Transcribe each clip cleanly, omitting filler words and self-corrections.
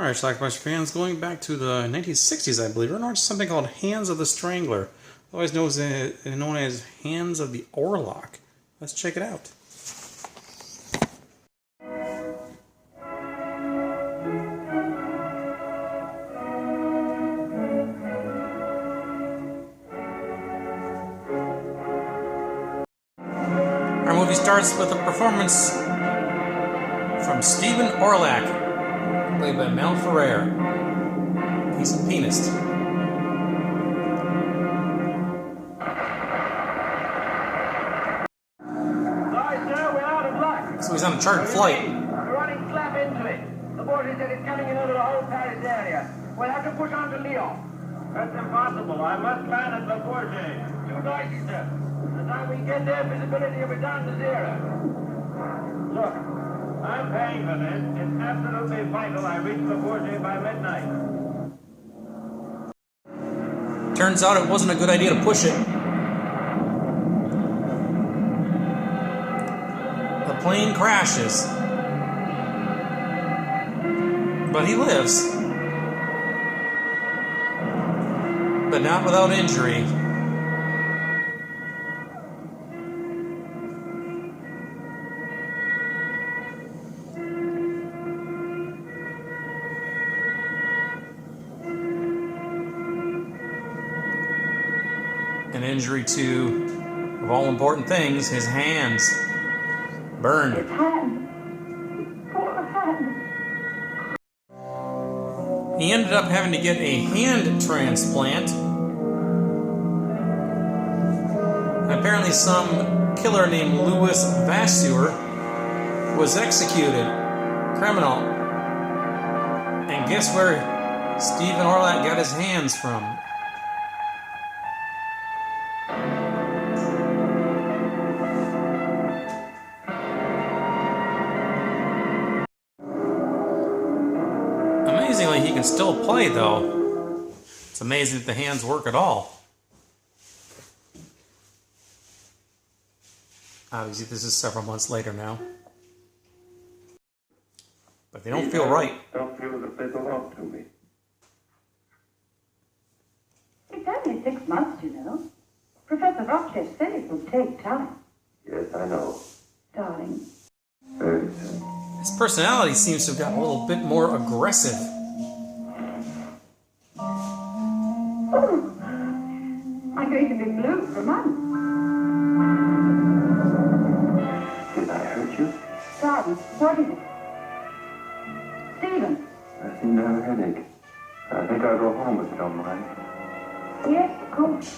Alright, Schlockmeister fans, going back to the 1960s, I believe, we're on something called Hands of the Strangler, otherwise known as Hands of the Orlock. Let's check it out. Our movie starts with a performance from Stephen Orlock, played by Mel Ferrer. He's a pianist. Sorry, sir, we're out of luck. So he's on a chartered flight. We're running slap into it. The board said it's coming in over the whole Paris area. We'll have to push on to Lyon. That's impossible. I must land at Le Bourget. Too noisy, sir. By the time we get there, visibility will be down to zero. Look, I'm paying for this. It's absolutely vital I reach Le Bourget by midnight. Turns out it wasn't a good idea to push it. The plane crashes. But he lives. But not without injury. An injury to, of all important things, his hands. Burned. His hand. Poor hand. He ended up having to get a hand transplant. And apparently some killer named Louis Vasseur was executed. Criminal. And guess where Stephen Orlock got his hands from? Amazingly, he can still play, though. It's amazing that the hands work at all. Obviously, this is several months later now. But they don't feel right. Don't feel that they belong to me. It's only 6 months, you know. Professor Rochester said it would take time. Yes, I know. Darling. Very soon. His personality seems to have gotten a little bit more aggressive. Oh, I'm going to be blue for months. Did I hurt you? Darling, what is it? Stephen. I seem to have a headache. I think I'll go home if you don't mind. Yes, of course.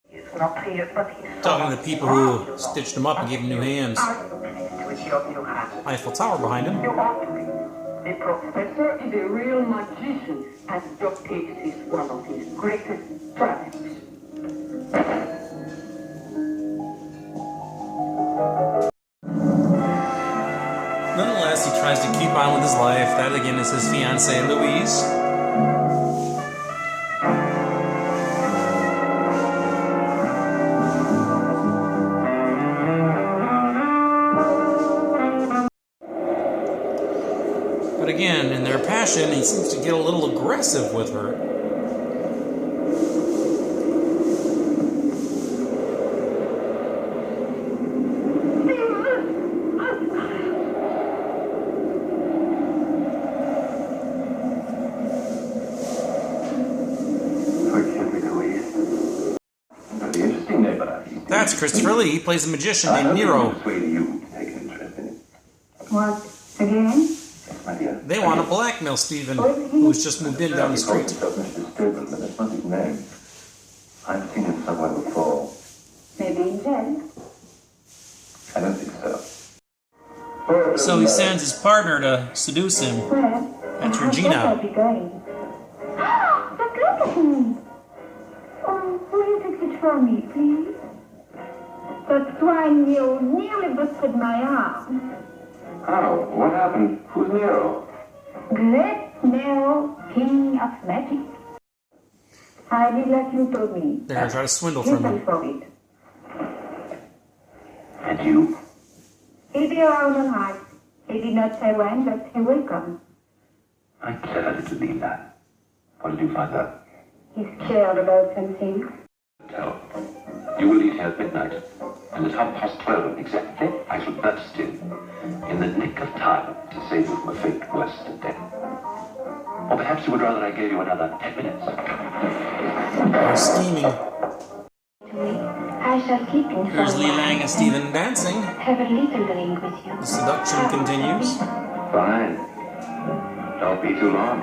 It's not here, but he's Talking to the people who stitched him up and gave him new hands. Eiffel Tower behind him. You ought to be. The professor is a real magician, and dictates is one of his greatest triumphs. Nonetheless, he tries to keep on with his life. That again is his fiancée, Louise. But again, in their passion, he seems to get a little aggressive with her. Forgive me, Louise. Very interesting name, but That's Christopher Lee. He plays a magician named Nero. persuade you to take an interest in it. What? Again? My dear. They want to blackmail Stephen, who's just moved in down the street. Mr. Steuben, but that's not his name. I've seen him somewhere before. Maybe in jail. I don't think so. So he sends his partner to seduce him. Where? That's I'll Regina. be going. But look at me. Oh, will you fix it for me, please? The swine Nero nearly busted my arm. How? What happened? Who's Nero? Great Nero, king of magic. I did like you told me. They're going to try to swindle from Listen him. for it. And you? He'll be around all night. He did not say when, but he will come. I clever little Leela. What did you find out? He's cared about something. Tell. You will leave here at midnight, and at 12:30 exactly, I shall burst in the nick of time to save you from a fate worse than death. Or perhaps you would rather I gave you another 10 minutes. They're scheming. I shall sleep in for Here's a Lee while. Lang and Stephen dancing. Have a little drink with you. The seduction continues. Fine. Don't be too long.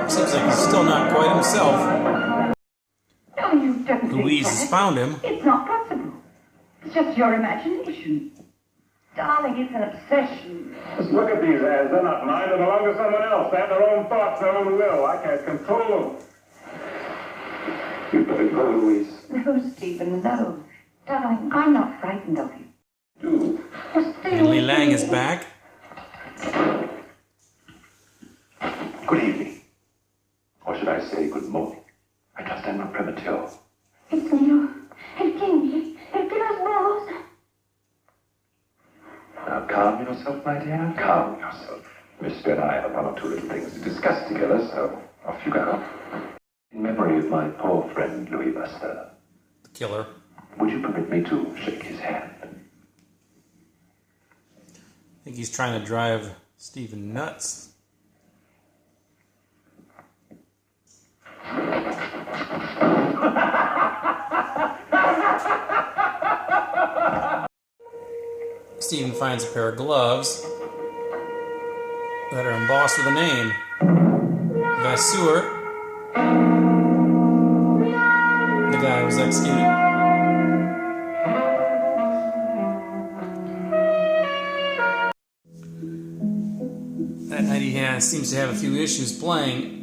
Seems like he's still not quite himself. No, you don't Louise think has that. found him. It's not possible. It's just your imagination. Darling, it's an obsession. Just look at these ads. They're not mine. They belong to someone else. They have their own thoughts, their own will. I can't control them. You better go, Louise. No, Stephen, no. Darling, I'm not frightened of you. Do. Just stay And Lee with Lang me. is back. Good evening. Or should I say good morning? I trust I'm not premature. It's you. El King. El que los dos. Now calm yourself, my dear. Calm yourself. Mister and I have one or two little things to discuss together, so off you go. In memory of my poor friend Louis Buster, The killer. would you permit me to shake his hand? I think he's trying to drive Stephen nuts. Stephen finds a pair of gloves that are embossed with a name. Vasseur. The guy who was executed. That night he seems to have a few issues playing.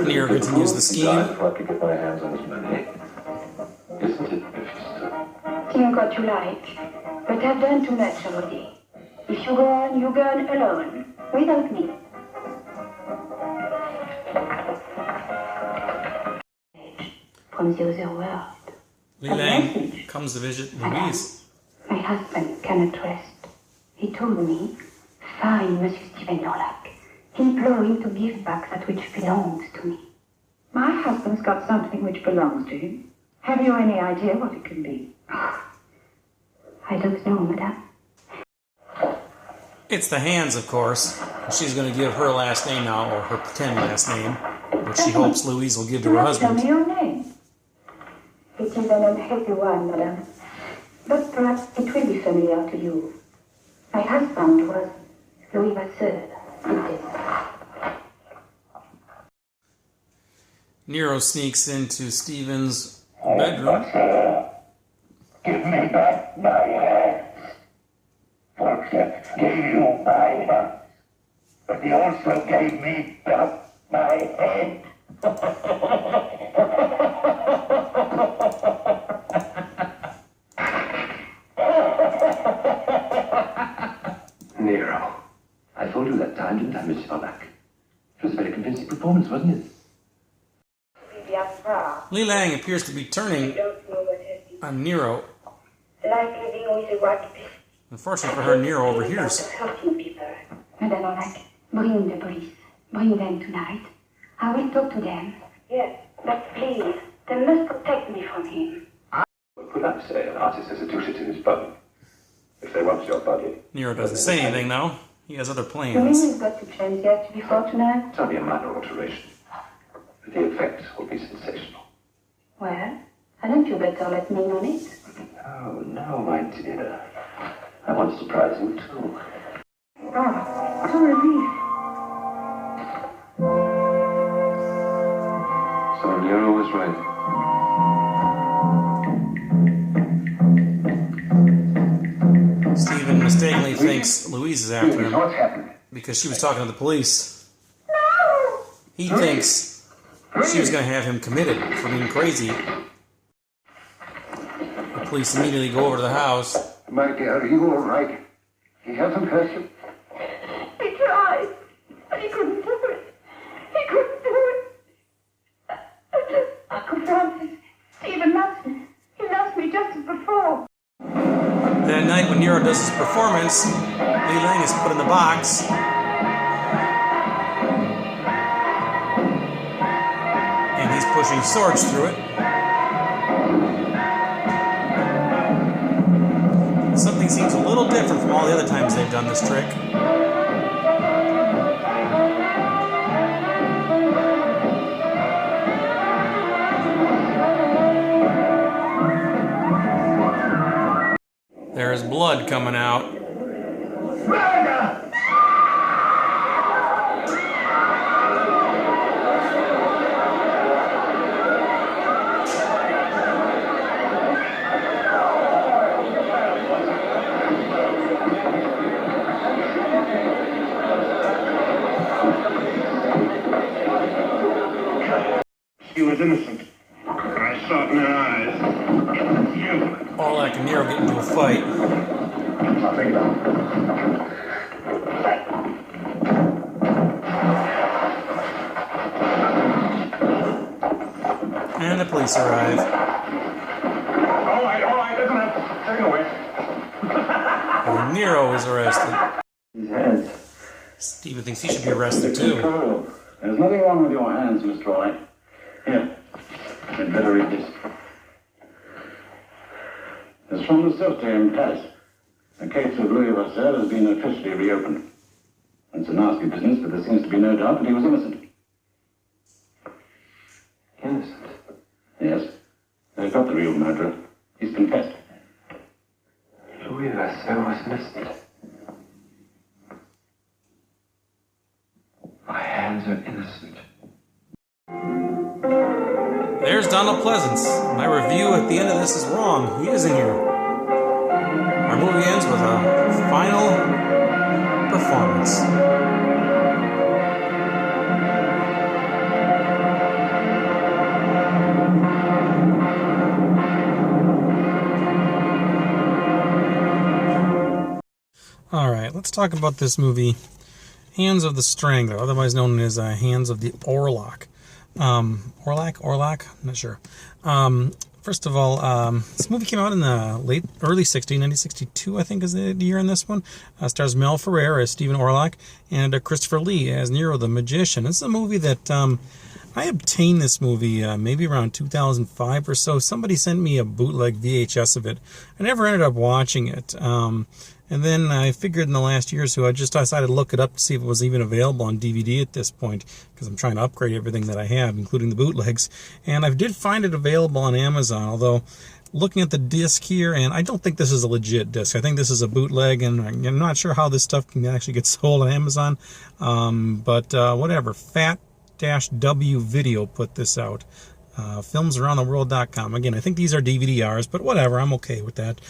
Nero continues the scheme. I could get my hands on his money. Isn't it, Mephisto? Think what you like. But I've done too much already. If you go on, you go on alone. Without me. From the other world. Lee Lang comes to visit Louise. My husband cannot rest. He told me, find Monsieur Stephen Dorlac, implore him to give back that which belongs to me. My husband's got something which belongs to him. Have you any idea what it can be? I don't know, madame. It's the hands, of course. She's going to give her last name now, or her pretend last name, which she hopes Louise will give to Do her not tell me husband. your name. It is an unhappy one, madame. But perhaps it will be familiar to you. My husband was Louis Vasseur. It is. Nero sneaks into Stephen's bedroom. Give me back my hands. Fortune gave you my hands, but he also gave me back my head. Nero. I told you that time, didn't I, Monsieur Dorlac? It was a very convincing performance, wasn't it? Lee Lang appears to be turning on Nero. Like living with a white beast. Unfortunately for her, Nero overhears. Hurting people. Madame Dorlac, bring the police. Bring them tonight. I will talk to them. Yes, but please, they must protect me from him. What could I say? An artist has a duty to his body. If they want your body. Nero doesn't say anything, though. He has other The plans. women's got to change the act before tonight. It's only a minor alteration. But the effect will be sensational. Well, hadn't you better let me on it? Oh, no, my dear. I want to surprise you, too. Oh, what a relief. So Nero was right. Stephen mistakenly thinks Louise is after him What's happened? because she was talking to the police. He thinks she was going to have him committed for being crazy. The police immediately go over to the house. My dear, are you all right? He hasn't hurt you? He tried, but he couldn't do it. He couldn't do it. Uncle Francis, Stephen loves me. He loves me just as before. That night when Nero does his performance, Lee Lang is put in the box. And he's pushing swords through it. Something seems a little different from all the other times they've done this trick. There's blood coming out. She was innocent. I saw it in her eyes. It was you. Orlok and Nero get into a fight. And the police arrive. All right, listen up. Take it away. And Nero is arrested. His hands. Stephen thinks he should be arrested too. Control. There's nothing wrong with your hands, Mr. Roy. Here, you'd better read this. It's from the Sûreté in Paris. The case of Louis Vasseur has been officially reopened. It's a nasty business, but there seems to be no doubt that he was innocent. Innocent? Yes. They've got the real murderer. He's confessed. Louis Vasseur was innocent. My hands are innocent. There's Donald Pleasance. My review at the end of this is wrong. He isn't here. Our movie ends with a final performance. Alright, let's talk about this movie, Hands of the Strangler, otherwise known as Hands of the Orlok. Orlok? I'm not sure. First of all, this movie came out in the early 60s, 1962, I think is the year in this one. Stars Mel Ferrer as Stephen Orlok and Christopher Lee as Nero the Magician. This is a movie that I obtained this movie maybe around 2005 or so. Somebody sent me a bootleg VHS of it. I never ended up watching it. And then I figured in the last year or so, I just decided to look it up to see if it was even available on DVD at this point, because I'm trying to upgrade everything that I have, including the bootlegs. And I did find it available on Amazon, although looking at the disc here, and I don't think this is a legit disc. I think this is a bootleg, and I'm not sure how this stuff can actually get sold on Amazon. But whatever, Fat-W Video put this out. filmsaroundtheworld.com. Again, I think these are DVD-Rs, but whatever, I'm okay with that.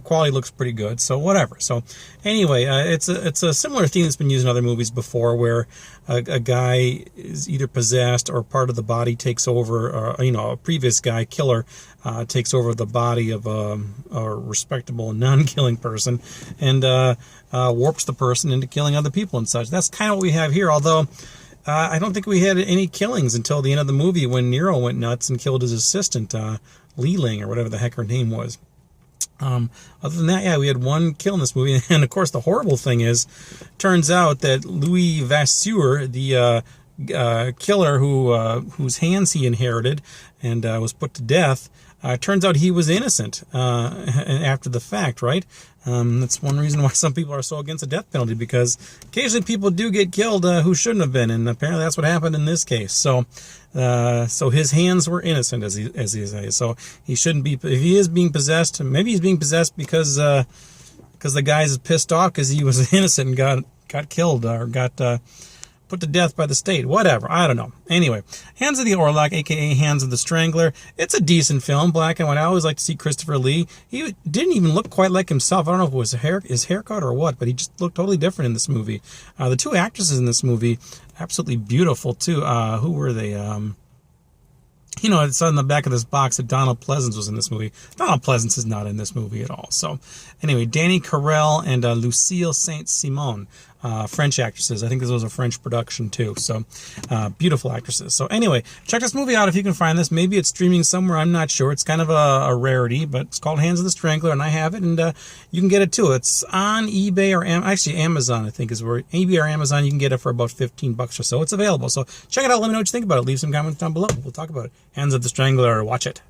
Quality looks pretty good, so whatever. So anyway, it's a similar theme that's been used in other movies before, where a guy is either possessed or part of the body takes over, or, a previous guy, killer, takes over the body of a respectable non-killing person and warps the person into killing other people and such. That's kind of what we have here, although I don't think we had any killings until the end of the movie when Nero went nuts and killed his assistant, Lee Lang, or whatever the heck her name was. Other than that, yeah, we had one kill in this movie. And, of course, the horrible thing is, turns out that Louis Vasseur, the killer whose hands he inherited and was put to death, turns out he was innocent after the fact, right? That's one reason why some people are so against the death penalty, because occasionally people do get killed who shouldn't have been, and apparently that's what happened in this case. So his hands were innocent, as he says. So he shouldn't be. If he is being possessed, maybe he's being possessed because the guy's pissed off because he was innocent and got killed or got put to death by the state. Whatever. I don't know. Anyway, Hands of the Orlok, a.k.a. Hands of the Strangler. It's a decent film, black and white. I always like to see Christopher Lee. He didn't even look quite like himself. I don't know if it was his haircut or what, but he just looked totally different in this movie. The two actresses in this movie, absolutely beautiful, too. Who were they? You know, it's on the back of this box that Donald Pleasance was in this movie. Donald Pleasance is not in this movie at all. So, anyway, Danny Carell and Lucille Saint-Simon, French actresses. I think this was a French production, too. So, beautiful actresses. So, anyway, check this movie out if you can find this. Maybe it's streaming somewhere. I'm not sure. It's kind of a rarity, but it's called Hands of the Strangler, and I have it, and you can get it, too. It's on eBay or actually Amazon, I think, is where eBay or Amazon. You can get it for about $15 or so. It's available. So, check it out. Let me know what you think about it. Leave some comments down below. We'll talk about it. Hands of the Strangler. Watch it.